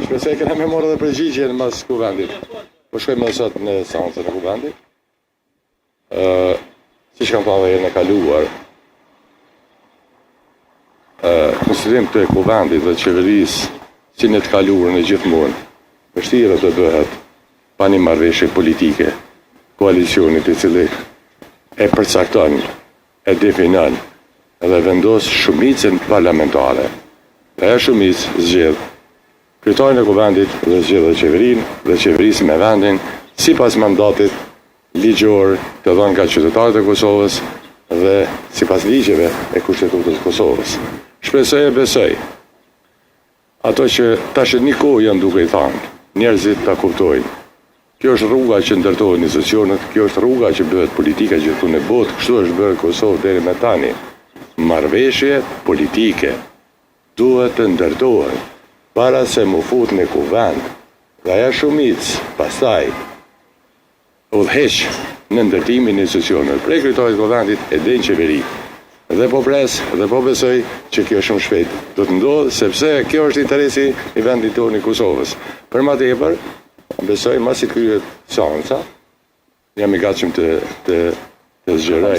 Shpresoj që me morë dhe përgjigjen mas kuvendit. Po shkojmë edhe sot në seancën e kuvendit. Siç kam thënë herën e kaluar, konsiderim të kuvendit dhe qeverisë si në të kaluarën e gjithmonë, vështirë të bëhet pa një marrëveshje politike, koalicionit i cili e përcakton, e definon dhe vendos shumicën parlamentare. Dhe e shumicë zgjedh kryetarin e kuvendit dhe zgjedh dhe qeverinë dhe qeverisë me vendin sipas mandatit ligjor të dhënë nga qytetarët e Kosovës dhe sipas ligjeve e Kushtetutës së Kosovës. Shpresoj e besoj ato që tash një kohë janë duke i thënë, njerëzit ta kuptojnë. Kjo është rruga që ndërtohen institucionet, kjo është rruga që bëhet politika gjithku në botë, kështu është bërë Kosovë deri me tani. Marrëveshje politike duhet të ndërtohen para se mu fut në kuvend dhe ajo shumicë pastaj udhëheq në ndërtimin e institucioneve. Prej kryetarit të kuvendit e deri në qeveri. Dhe po pres dhe po besoj që kjo shumë shpejt do të ndodhë, sepse kjo është interesi i vendit tonë i Kosovës. Për më tepër, besoj masi të kryhet seanca, jam i gatshëm të zgjeroj.